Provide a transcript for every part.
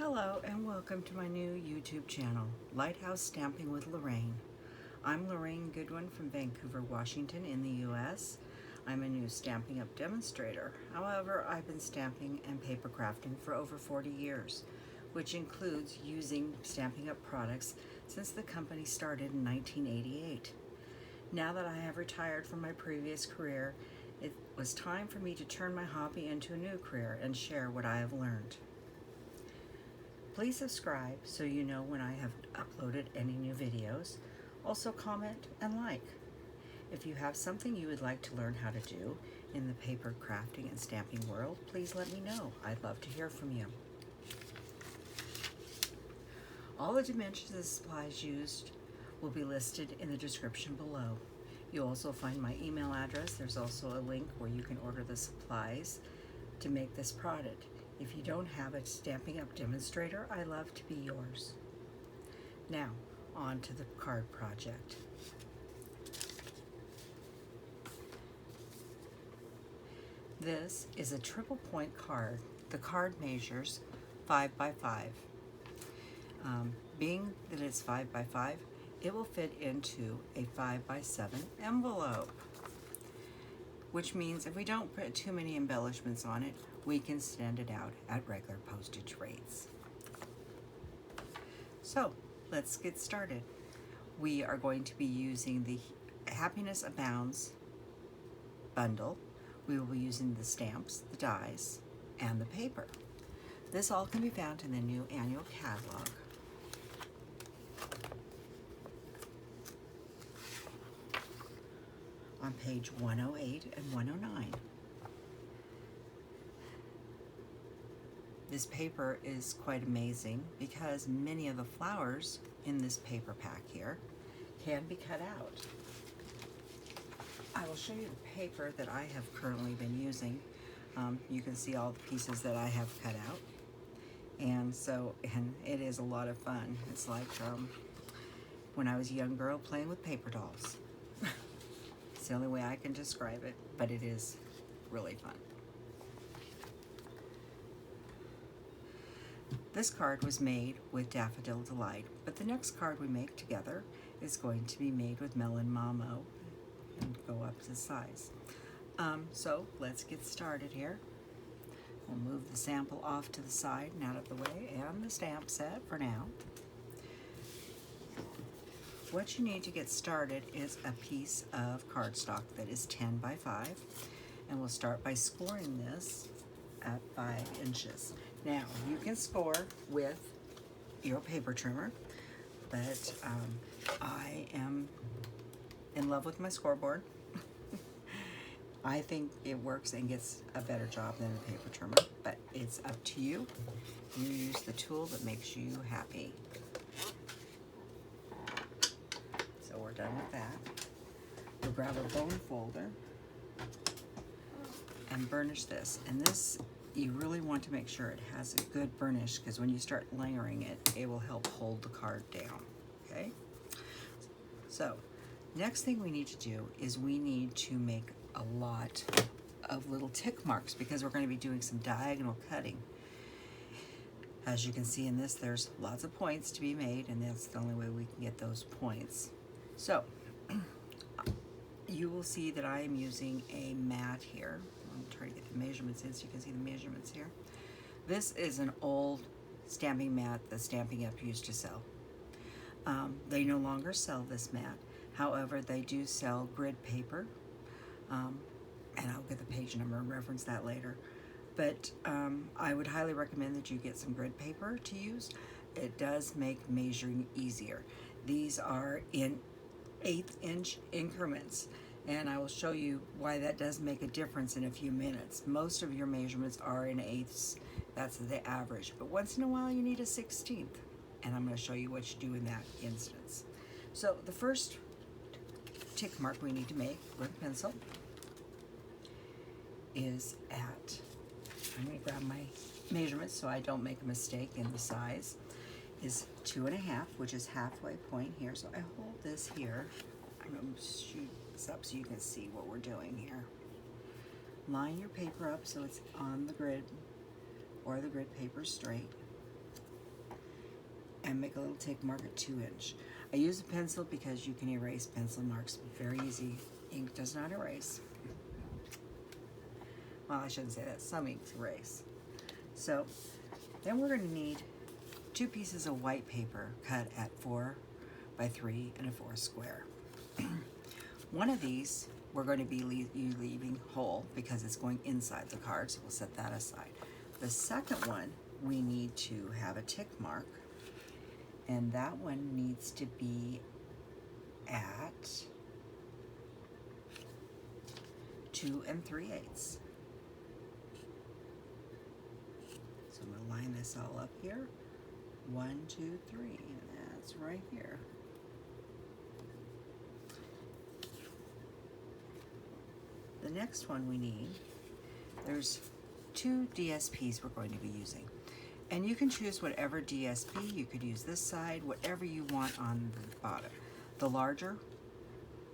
Hello and welcome to my new YouTube channel, Lighthouse Stamping with Lorraine. I'm Lorraine Goodwin from Vancouver, Washington in the US. I'm a new Stampin' Up! Demonstrator. However, I've been stamping and paper crafting for over 40 years, which includes using Stampin' Up! Products since the company started in 1988. Now that I have retired from my previous career, it was time for me to turn my hobby into a new career and share what I have learned. Please subscribe so you know when I have uploaded any new videos. Also comment and like. If you have something you would like to learn how to do in the paper crafting and stamping world, please let me know. I'd love to hear from you. All the dimensions of the supplies used will be listed in the description below. You'll also find my email address. There's also a link where you can order the supplies to make this product. If you don't have a Stampin' Up! Demonstrator, I love to be yours. Now, on to the card project. This is a triple point card. The card measures 5 by 5. Being that it's 5 by 5, it will fit into a 5 by 7 envelope, which means if we don't put too many embellishments on it, we can send it out at regular postage rates. So let's get started. We are going to be using the Happiness Abounds bundle. We will be using the stamps, the dies, and the paper. This all can be found in the new annual catalog. On page 108 and 109. This paper is quite amazing because many of the flowers in this paper pack here can be cut out. I will show you the paper that I have currently been using. You can see all the pieces that I have cut out. And it is a lot of fun. It's like when I was a young girl playing with paper dolls. It's the only way I can describe it, but it is really fun. This card was made with Daffodil Delight, but the next card we make together is going to be made with Melon Mambo and go up to size. So let's get started here. We'll move the sample off to the side and out of the way, and the stamp set for now. What you need to get started is a piece of cardstock that is 10 by 5, and we'll start by scoring this at 5 inches. Now, you can score with your paper trimmer, but I am in love with my scoreboard. I think it works and gets a better job than a paper trimmer, but it's up to you. You use the tool that makes you happy. So we're done with that. We'll grab a bone folder and burnish this. And this, you really want to make sure it has a good burnish, because when you start layering it, it will help hold the card down, okay? So, next thing we need to do is we need to make a lot of little tick marks, because we're going to be doing some diagonal cutting. As you can see in this, there's lots of points to be made, and that's the only way we can get those points. So, you will see that I am using a mat here. I'm trying to get the measurements in so you can see the measurements here. This is an old stamping mat that Stampin' Up! Used to sell. They no longer sell this mat. However, they do sell grid paper, and I'll get the page number and reference that later. But I would highly recommend that you get some grid paper to use. It does make measuring easier. These are in 1/8 inch increments, and I will show you why that does make a difference in a few minutes. Most of your measurements are in 1/8. That's the average, but once in a while you need a 1/16, and I'm going to show you what you do in that instance. So the first tick mark we need to make with a pencil is at, I'm going to grab my measurements so I don't make a mistake in the size, is 2.5, which is halfway point here. So I hold this here. I'm going to shoot this up so you can see what we're doing here. Line your paper up so it's on the grid or the grid paper straight. and make a little tick mark at 2 inch. I use a pencil because you can erase pencil marks very easy. Ink does not erase. Well, I shouldn't say that. Some inks erase. So then we're going to need 2 pieces of white paper cut at 4 by 3 and a 4 square. One of these we're going to be leaving whole because it's going inside the card, so we'll set that aside. The second one, we need to have a tick mark, and that one needs to be at 2 3/8. So I'm going to line this all up here. 1, 2, 3, and that's right here. The next one we need, there's 2 DSPs we're going to be using. And you can choose whatever DSP. You could use this side, whatever you want on the bottom. The larger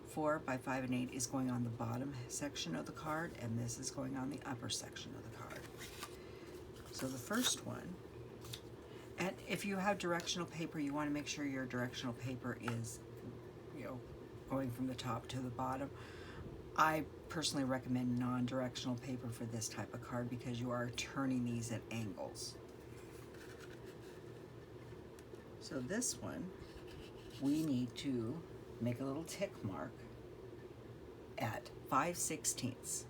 4 by 5 and 8 is going on the bottom section of the card, and this is going on the upper section of the card. So the first one, and if you have directional paper, you want to make sure your directional paper is, going from the top to the bottom. I personally recommend non-directional paper for this type of card because you are turning these at angles. So this one, we need to make a little tick mark at 5/16.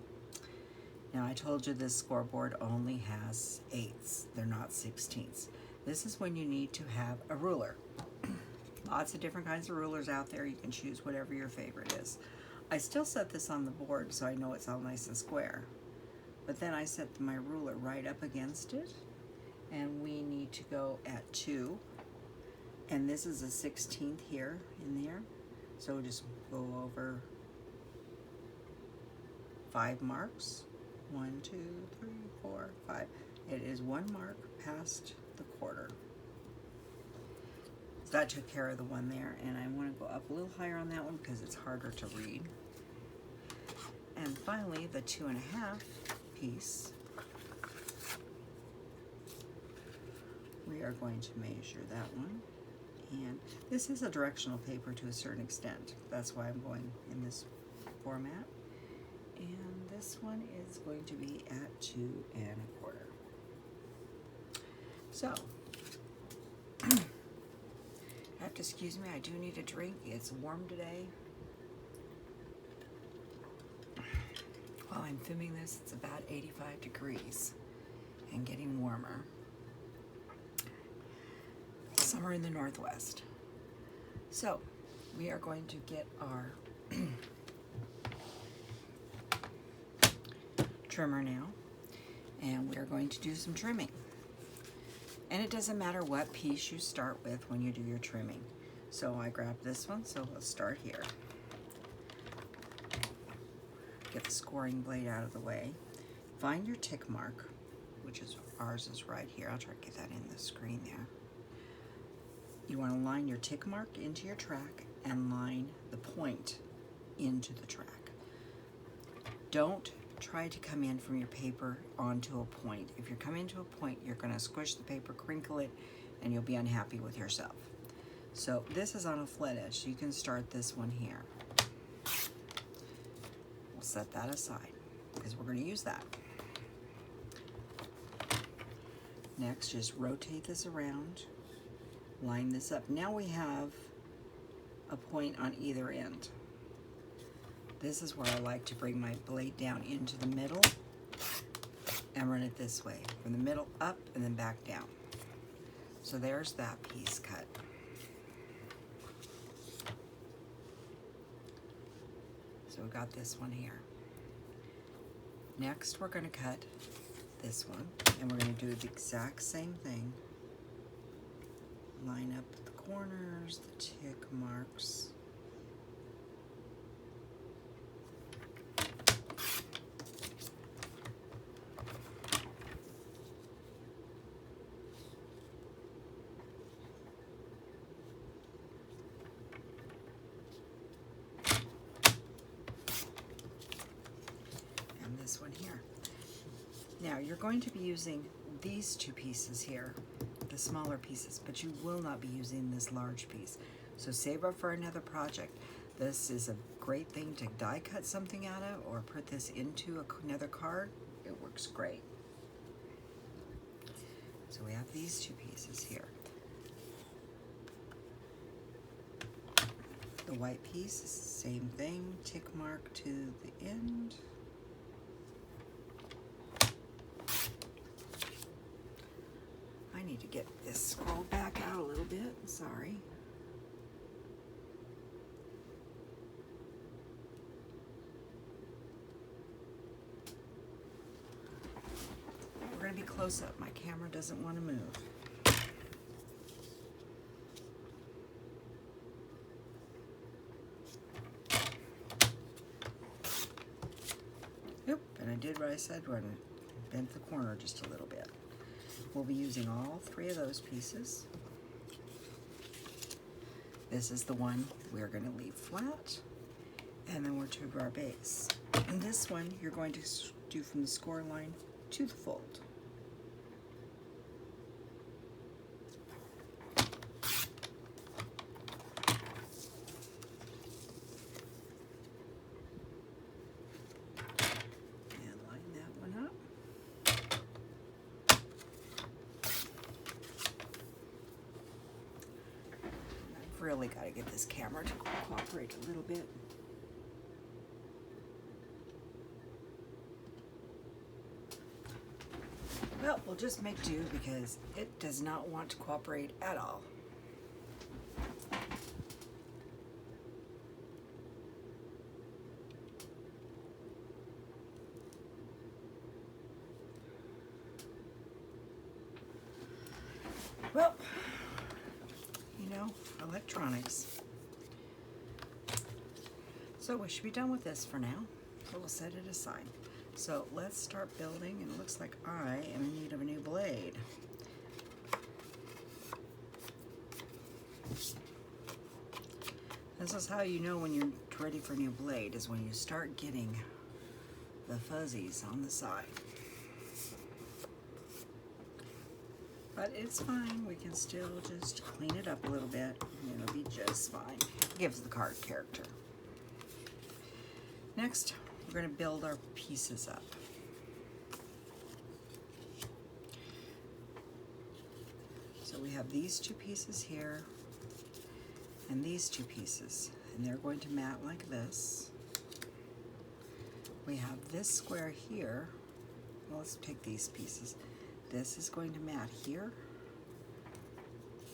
Now I told you this scoreboard only has 8s, they're not 16ths. This is when you need to have a ruler. Lots of different kinds of rulers out there. You can choose whatever your favorite is. I still set this on the board so I know it's all nice and square. But then I set my ruler right up against it, and we need to go at 2. And this is a 16th here in there. So we'll just go over 5 marks. 1, 2, 3, 4, 5. It is 1 mark past the quarter. So that took care of the one there, and I want to go up a little higher on that one because it's harder to read. And finally, the 2 1/2 piece, we are going to measure that one. And this is a directional paper to a certain extent. That's why I'm going in this format. And this one is going to be at 2 1/4. So, you have to excuse me, I do need a drink. It's warm today. While I'm filming this, it's about 85 degrees and getting warmer. Summer in the Northwest. So, we are going to get our trimmer now, and we are going to do some trimming. And it doesn't matter what piece you start with when you do your trimming. So I grabbed this one, so let's start here. Get the scoring blade out of the way. Find your tick mark, which is ours is right here. I'll try to get that in the screen there. You want to line your tick mark into your track and line the point into the track. Don't try to come in from your paper onto a point. If you're coming to a point, you're going to squish the paper, crinkle it, and you'll be unhappy with yourself. So this is on a flat edge, so you can start this one here. We'll set that aside because we're going to use that. Next, just rotate this around, line this up. Now we have a point on either end. This is where I like to bring my blade down into the middle and run it this way, from the middle up and then back down. So there's that piece cut. So we got this one here. Next we're going to cut this one, and we're going to do the exact same thing. Line up the corners, the tick marks. One here. Now you're going to be using these 2 pieces here the smaller pieces, but you will not be using this large piece. So save up for another project. This is a great thing to die cut something out of or put this into another card. It works great. So we have these two pieces here. The white piece, same thing, tick mark to the end. I need to get this scrolled back out a little bit, sorry. We're going to be close up. My camera doesn't want to move. Yep, and I did what I said when I bent the corner just a little bit. We'll be using all three of those pieces. This is the one we're going to leave flat, and then we're to our base. And this one you're going to do from the score line to the fold. Really got to get this camera to cooperate a little bit. Well, we'll just make do because it does not want to cooperate at all. Well, electronics. So we should be done with this for now. So we'll set it aside. So let's start building, and it looks like I am in need of a new blade. This is how you know when you're ready for a new blade, is when you start getting the fuzzies on the side. But it's fine, we can still just clean it up a little bit, and it'll be just fine. It gives the card character. Next, we're going to build our pieces up. So we have these two pieces here, and these two pieces, and they're going to mat like this. We have this square here. Well, let's take these pieces. This is going to mat here,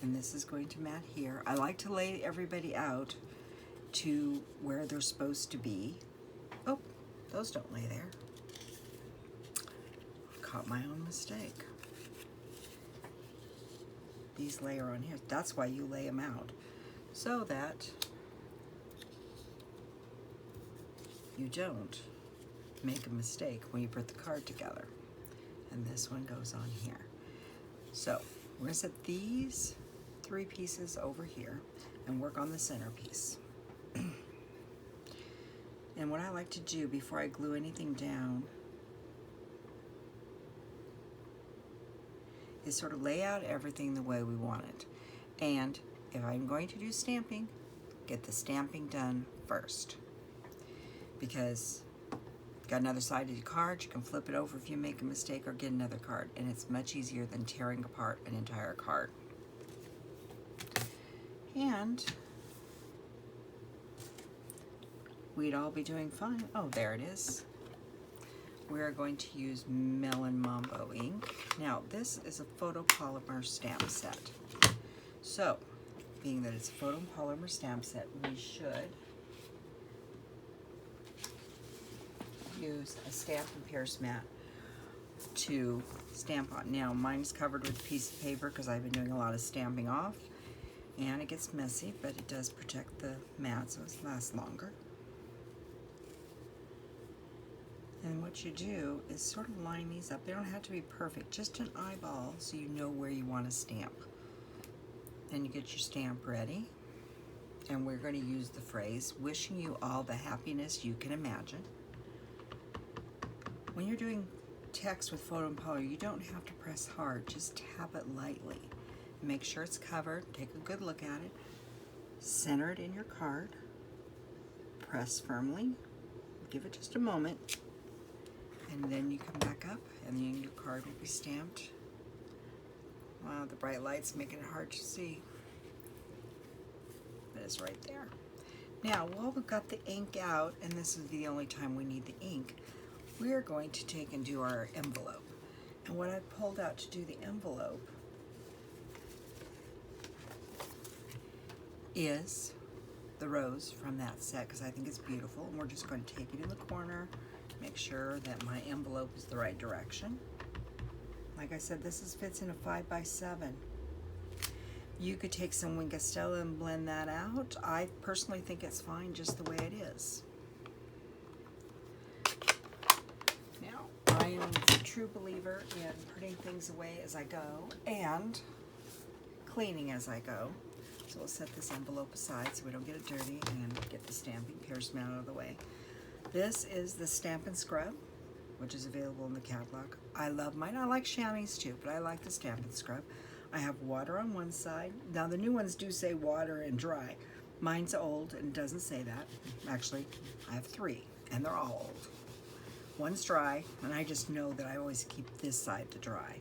and this is going to mat here. I like to lay everybody out to where they're supposed to be. Oh, those don't lay there. Caught my own mistake. These layer on here. That's why you lay them out, so that you don't make a mistake when you put the card together. And this one goes on here. So we're going to set these three pieces over here and work on the centerpiece. And what I like to do before I glue anything down is sort of lay out everything the way we want it. And if I'm going to do stamping, get the stamping done first. Because got another side of your card, you can flip it over if you make a mistake or get another card, and it's much easier than tearing apart an entire card. And we'd all be doing fine. Oh, there it is. We're going to use Melon Mambo ink. Now, this is a photopolymer stamp set. So, being that it's a photopolymer stamp set, we should use a stamp and pierce mat to stamp on. Now mine's covered with a piece of paper because I've been doing a lot of stamping off, and it gets messy, but it does protect the mat so it lasts longer. And what you do is sort of line these up. They don't have to be perfect, just an eyeball so you know where you want to stamp. Then you get your stamp ready, and we're going to use the phrase, wishing you all the happiness you can imagine. When you're doing text with photopolymer, you don't have to press hard, just tap it lightly. make sure it's covered, take a good look at it, center it in your card, press firmly, give it just a moment, and then you come back up and then your card will be stamped. Wow, the bright light's making it hard to see. But it's right there. Now, while we've got the ink out, and this is the only time we need the ink, we are going to take and do our envelope. And what I pulled out to do the envelope is the rose from that set, because I think it's beautiful. And we're just going to take it in the corner, make sure that my envelope is the right direction. Like I said, this fits in a 5x7. You could take some Wink of Stella and blend that out. I personally think it's fine just the way it is. Now, I am a true believer in putting things away as I go and cleaning as I go. So we'll set this envelope aside so we don't get it dirty and get the stamping piercing out of the way. This is the Stampin Scrub, which is available in the catalog. I love mine. I like chamois too, but I like the Stampin Scrub. I have water on one side. Now the new ones do say water and dry. Mine's old and doesn't say that. Actually, I have 3 and they're all old. One's dry, and I just know that I always keep this side to dry.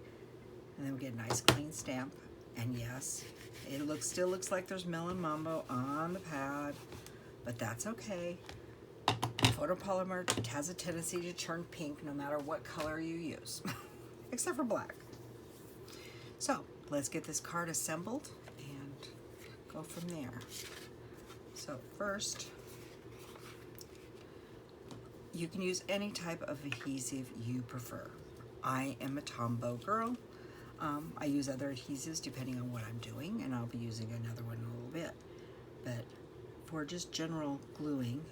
And then we get a nice clean stamp. And yes, it still looks like there's Melon Mambo on the pad, but that's okay. Photopolymer has a tendency to turn pink no matter what color you use, except for black. So let's get this card assembled and go from there. So first, you can use any type of adhesive you prefer. I am a Tombow girl. I use other adhesives depending on what I'm doing, and I'll be using another one in a little bit. But for just general gluing,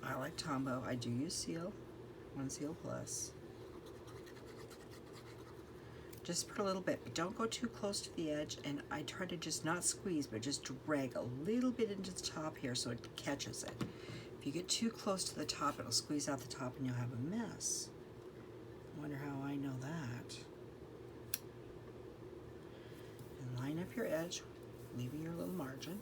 I like Tombow. I do use Seal, 1 Seal Plus. Just put a little bit, but don't go too close to the edge, and I try to just not squeeze, but just drag a little bit into the top here so it catches it. If you get too close to the top, it'll squeeze out the top and you'll have a mess. I wonder how I know that. And line up your edge, leaving your little margin.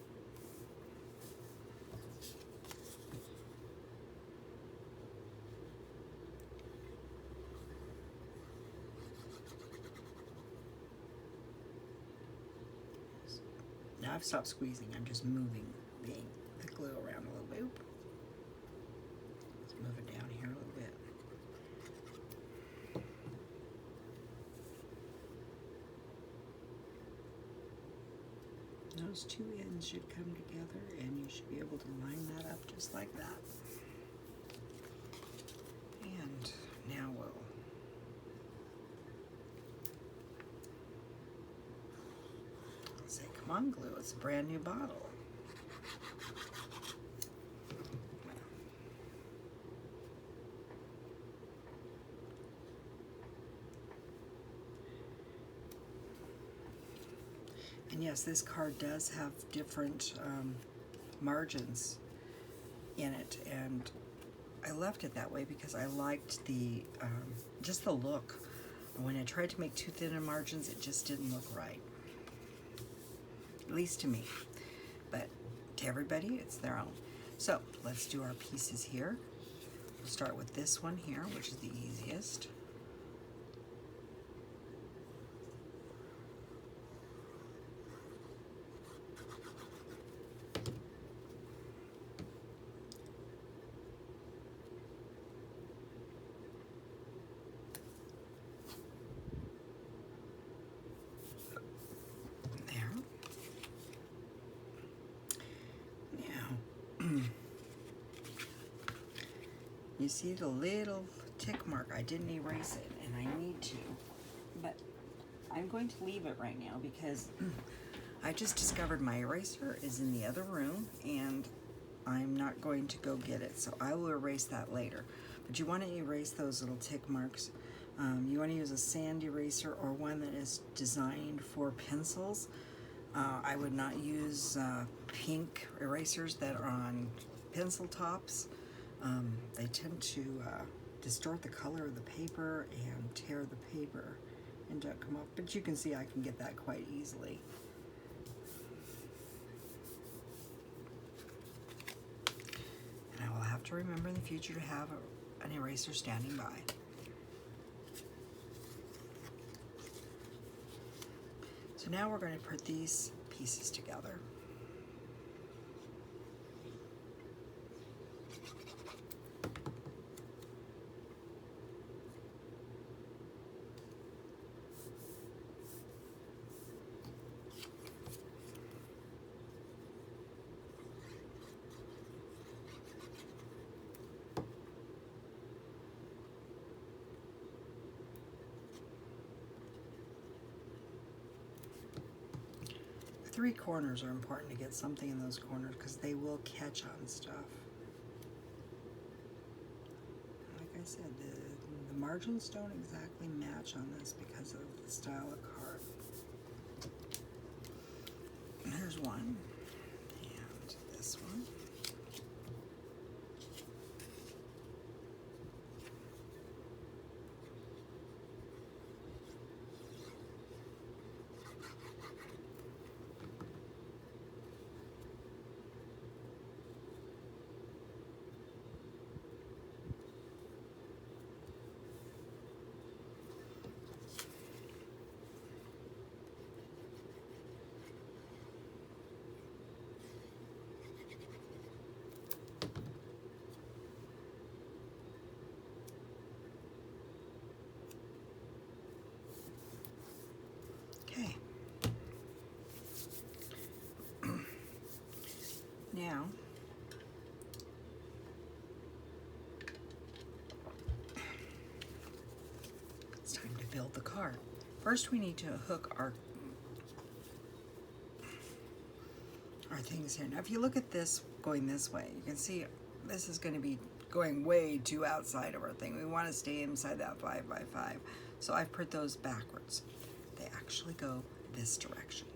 Now I've stopped squeezing, I'm just moving the glue around a little bit. Oop. Let's move it down here a little bit. Those 2 ends should come together and you should be able to line that up just like that. And now we'll say, come on glue, it's a brand new bottle. And yes, this card does have different margins in it, and I left it that way because I liked the just the look. When I tried to make too thin of margins, it just didn't look right, at least to me. But to everybody, it's their own. So let's do our pieces here. We'll start with this one here, which is the easiest. You see the little tick mark? I didn't erase it, and I need to, but I'm going to leave it right now because I just discovered my eraser is in the other room, and I'm not going to go get it, so I will erase that later. But you want to erase those little tick marks. You want to use a sand eraser or one that is designed for pencils. I would not use pink erasers that are on pencil tops. They tend to distort the color of the paper and tear the paper and don't come off, but you can see I can get that quite easily. And I will have to remember in the future to have an eraser standing by. So now we're going to put these pieces together. Three corners are important to get something in those corners because they will catch on stuff. Like I said, the margins don't exactly match on this because of the style of card. And there's one, and this one. Okay. Now, it's time to build the card. First, we need to hook our things here. Now, if you look at this going this way, you can see this is going to be going way too outside of our thing. We want to stay inside that 5x5. So I've put those backwards. They actually go this direction.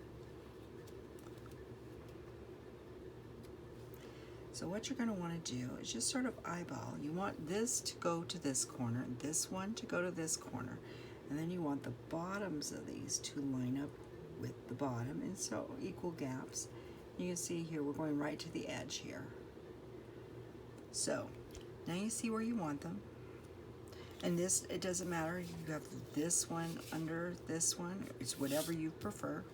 So what you're going to want to do is just sort of eyeball. You want this to go to this corner, this one to go to this corner, and then you want the bottoms of these to line up with the bottom, and so equal gaps. You can see here we're going right to the edge here. So now you see where you want them. And this, it doesn't matter, you have this one under this one, it's whatever you prefer.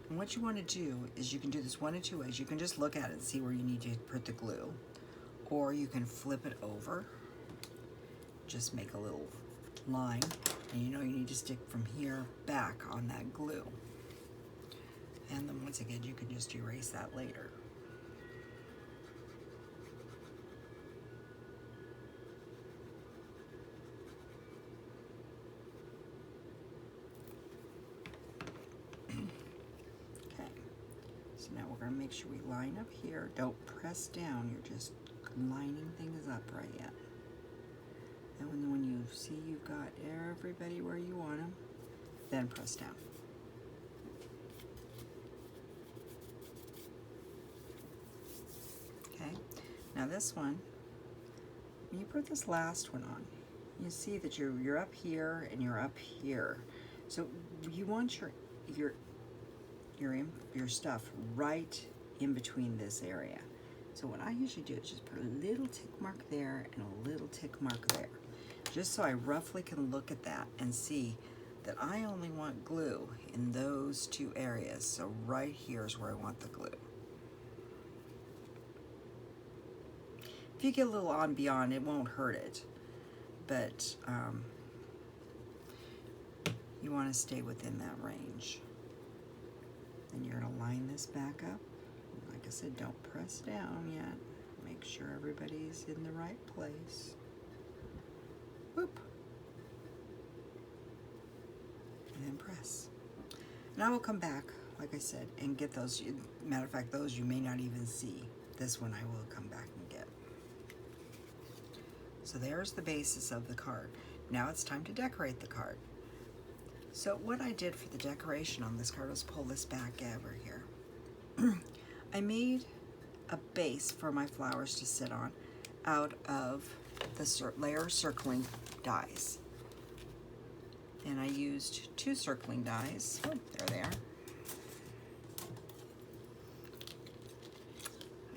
And what you want to do is you can do this one of two ways. You can just look at it and see where you need to put the glue, or you can flip it over, just make a little line, and you know you need to stick from here back on that glue. And then once again, you can just erase that later. Now we're going to make sure we line up here. Don't press down. You're just lining things up right yet. And when you see you've got everybody where you want them, then press down. Okay. Now this one, when you put this last one on, you see that you're up here and you're up here. So you want your stuff right in between this area. So what I usually do is just put a little tick mark there and a little tick mark there, just so I roughly can look at that and see that I only want glue in those two areas. So right here is where I want the glue. If you get a little on beyond, it won't hurt it, but you want to stay within that range. Then you're going to line this back up. Like I said, don't press down yet. Make sure everybody's in the right place. Whoop. And then press. And I will come back, like I said, and get those. Matter of fact, those you may not even see. This one I will come back and get. So there's the basis of the card. Now it's time to decorate the card. So what I did for the decoration on this card was pull this back over here. I made a base for my flowers to sit on out of the layer circling dies. and I used 2 circling dies. Oh, there they are.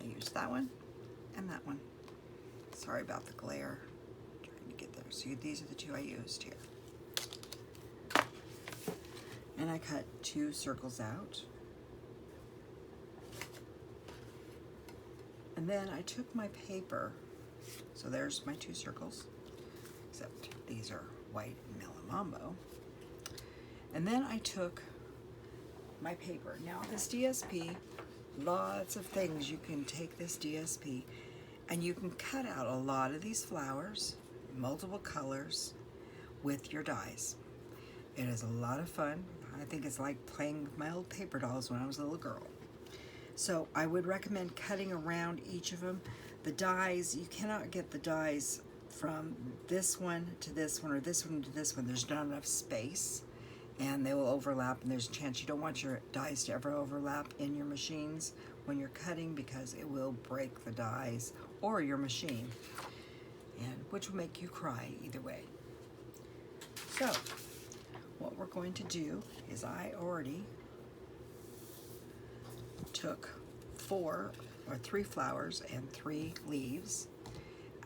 I used that one and that one. Sorry about the glare. Trying to get there. So these are the 2 I used here. And I cut 2 circles out. And then I took my paper, so there's my 2 circles, except these are white Melon Mambo. And then I took my paper. Now this DSP, lots of things you can take this DSP and you can cut out a lot of these flowers, multiple colors, with your dies. It is a lot of fun. I think it's like playing with my old paper dolls when I was a little girl. So I would recommend cutting around each of them. The dies, you cannot get the dies from this one to this one or this one to this one. There's not enough space and they will overlap, and there's a chance you don't want your dies to ever overlap in your machines when you're cutting, because it will break the dies or your machine, and which will make you cry either way. So what we're going to do is I already took 3 flowers and 3 leaves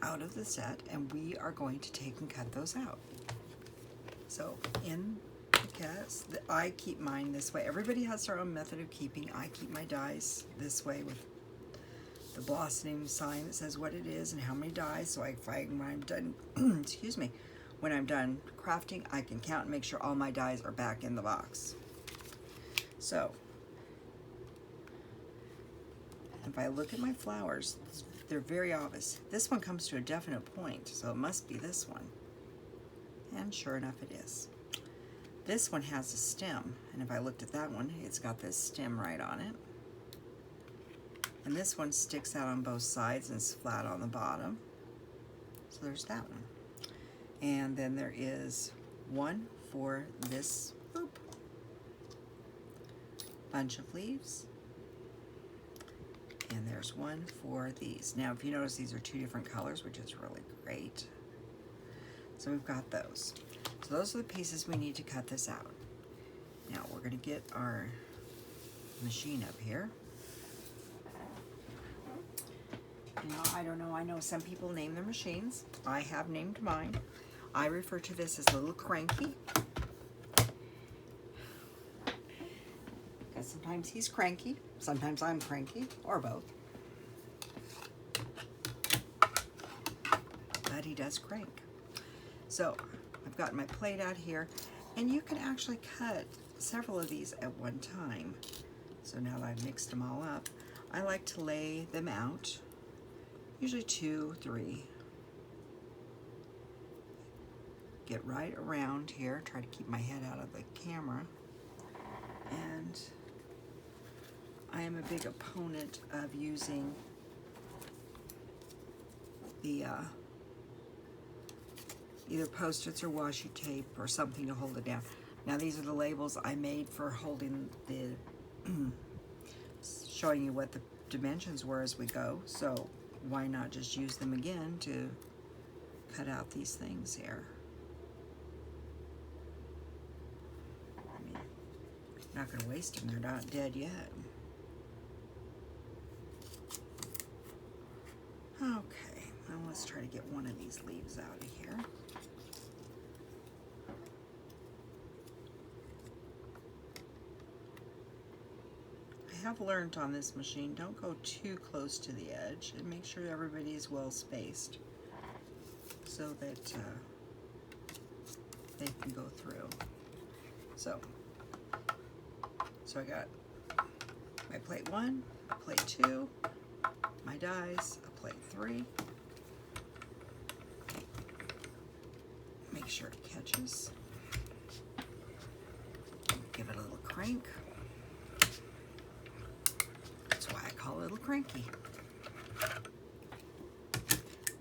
out of the set, and we are going to take and cut those out. So in the cast, I keep mine this way. Everybody has their own method of keeping. I keep my dies this way with the blossoming sign that says what it is and how many dies, so when I'm done excuse me, when I'm done crafting, I can count and make sure all my dies are back in the box. So if I look at my flowers, they're very obvious. This one comes to a definite point, so it must be this one. And sure enough, it is. This one has a stem, and if I looked at that one, it's got this stem right on it. And this one sticks out on both sides and is flat on the bottom. So there's that one. And then there is one for this bunch of leaves. And there's one for these. Now, if you notice, these are 2 different colors, which is really great. So we've got those. So those are the pieces we need to cut this out. Now we're going to get our machine up here. Now, I don't know, I know some people name their machines. I have named mine. I refer to this as Little Cranky, because sometimes he's cranky, sometimes I'm cranky, or both. But he does crank. So I've got my plate out here, and you can actually cut several of these at one time. So now that I've mixed them all up, I like to lay them out, usually 2, 3. Get right around here, try to keep my head out of the camera. And I am a big opponent of using the either Post-its or washi tape or something to hold it down. Now these are the labels I made for holding the, showing you what the dimensions were as we go. So why not just use them again to cut out these things here? I mean, not going to waste them, they're not dead yet. Okay, now let's try to get one of these leaves out of here. I have learned on this machine, don't go too close to the edge, and make sure everybody is well spaced so that they can go through. So I got my plate 1, a plate 2, my dies, a plate 3. Make sure it catches. Give it a little crank. That's why I call it Little Cranky.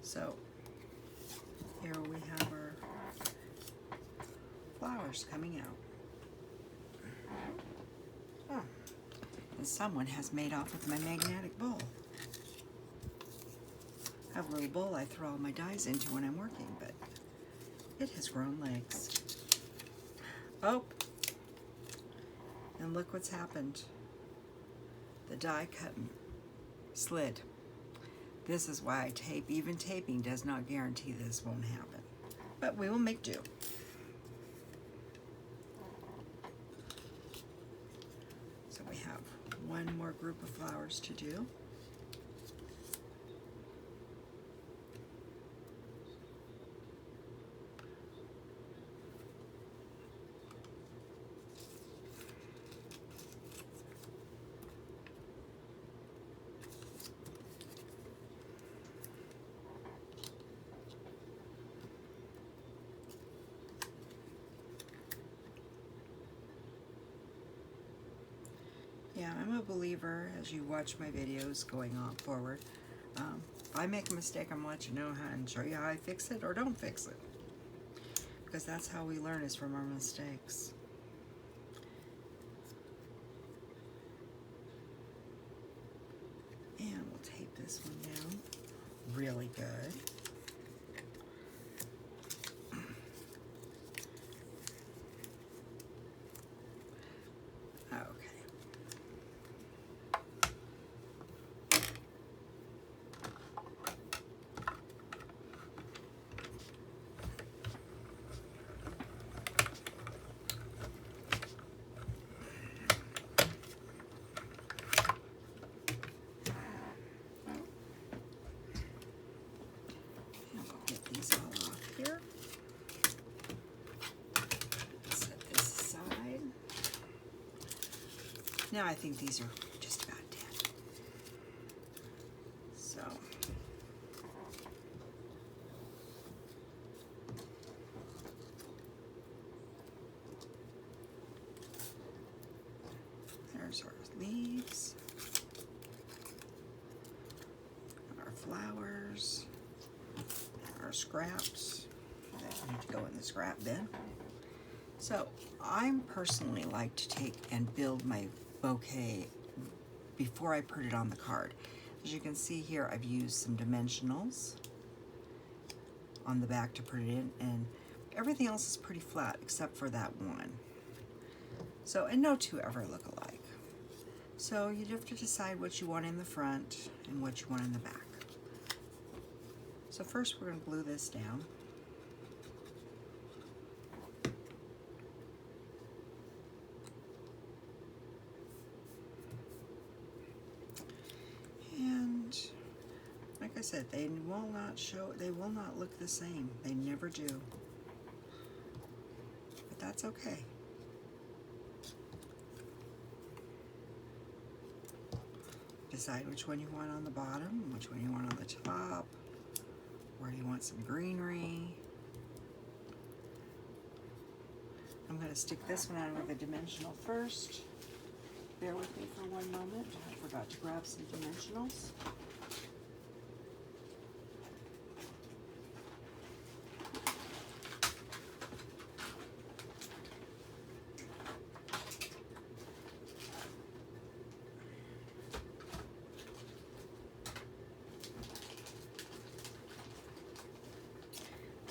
So here we have our flowers coming out. Oh, and someone has made off with my magnetic bowl. I have a little bowl I throw all my dies into when I'm working, but it has grown legs. Oh, and look what's happened. The die cut slid. This is why I tape. Even taping does not guarantee this won't happen. But we will make do. So we have one more group of flowers to do. Yeah, I'm a believer, as you watch my videos going on forward. If I make a mistake, I'm going to let you know how and show you how I fix it or don't fix it. Because that's how we learn, is from our mistakes. And we'll tape this one down really good. Now I think these are just about dead. So there's our leaves, our flowers, our scraps that need to go in the scrap bin. So I personally like to take and build my bouquet before I put it on the card. As you can see here, I've used some dimensionals on the back to put it in, and everything else is pretty flat except for that one. So, and no two ever look alike. So you have to decide what you want in the front and what you want in the back. So first we're going to glue this down. Like I said, they will not show, they will not look the same. They never do. But that's okay. Decide which one you want on the bottom, which one you want on the top, where you want some greenery. I'm going to stick this one on with a dimensional first. Bear with me for one moment. I forgot to grab some dimensionals.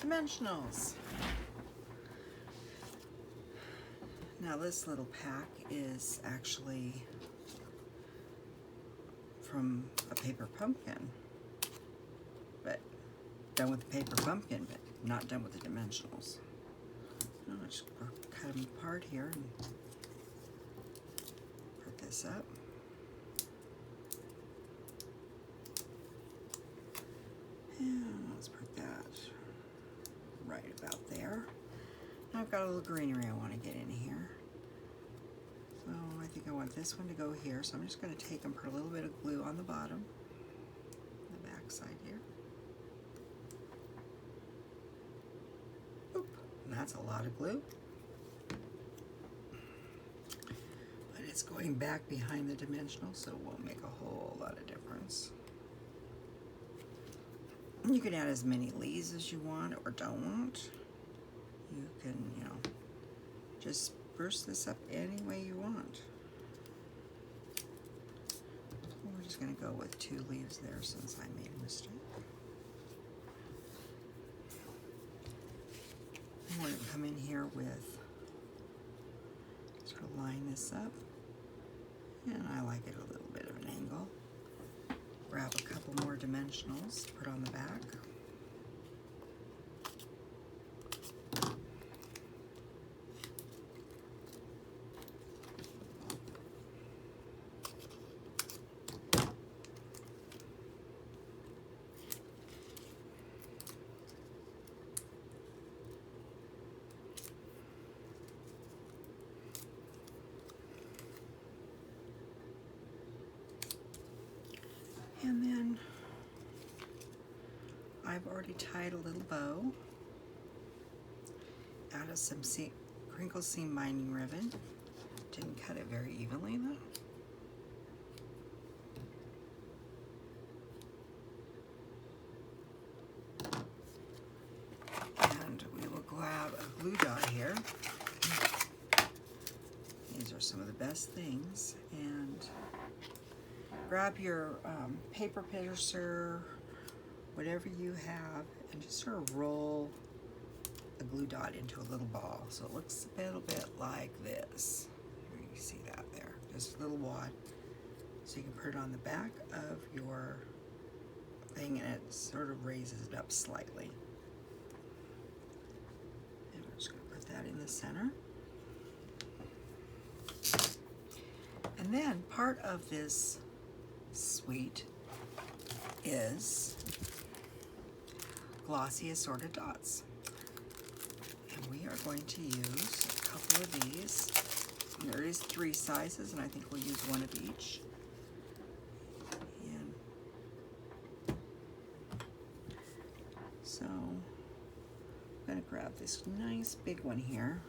Dimensionals. Now this little pack is actually from a paper pumpkin, but done with the paper pumpkin, but not done with the dimensionals. I'll just cut them apart here and put this up. And let's put that right about there. Now I've got a little greenery I want to get in here. So I think I want this one to go here. So I'm just going to take and put a little bit of glue on the bottom, the back side here. Oop, and that's a lot of glue. But it's going back behind the dimensional, so it won't make a whole lot of difference. You can add as many leaves as you want or don't. You can, you know, just spruce this up any way you want. We're just going to go with 2 leaves there since I made a mistake. And we're going to come in here with to line this up, and I like it a little bit of an angle. Grab a couple more dimensionals, put on the back. And then I've already tied a little bow out of some crinkle seam binding ribbon. Didn't cut it very evenly though. And we will grab a glue dot here. These are some of the best things. And grab your paper piercer, whatever you have, and just sort of roll a glue dot into a little ball. So it looks a little bit like this. You see that there, just a little wad. So you can put it on the back of your thing and it sort of raises it up slightly. And we're just gonna put that in the center. And then part of this suite is glossy assorted dots, and we are going to use a couple of these. And there is 3 sizes, and I think we'll use one of each. And so I'm going to grab this nice big one here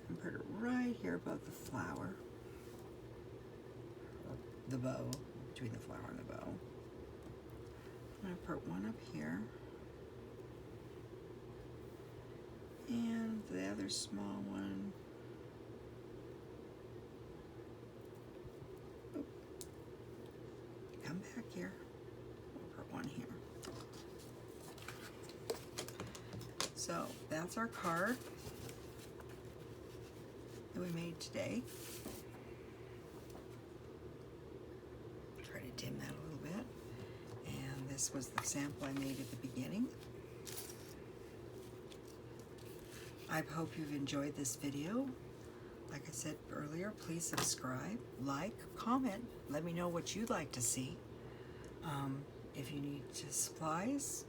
and put it right here above the flower, or the bow, between the flower and the bow. I'm going to put one up here, and the other small one, come back here, we'll put one here. So that's our card that we made today. Try to dim that a little bit. And this was the sample I made at the beginning. I hope you've enjoyed this video. Like I said earlier, please subscribe, like, comment. Let me know what you'd like to see. If you need supplies,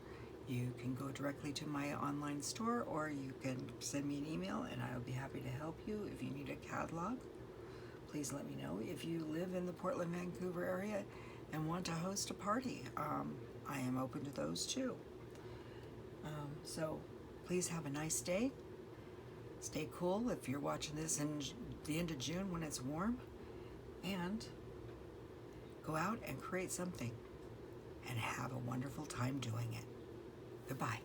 you can go directly to my online store, or you can send me an email and I'll be happy to help you. If you need a catalog, please let me know. If you live in the Portland, Vancouver area and want to host a party, I am open to those too. So please have a nice day. Stay cool if you're watching this in the end of June when it's warm, and go out and create something and have a wonderful time doing it. Goodbye.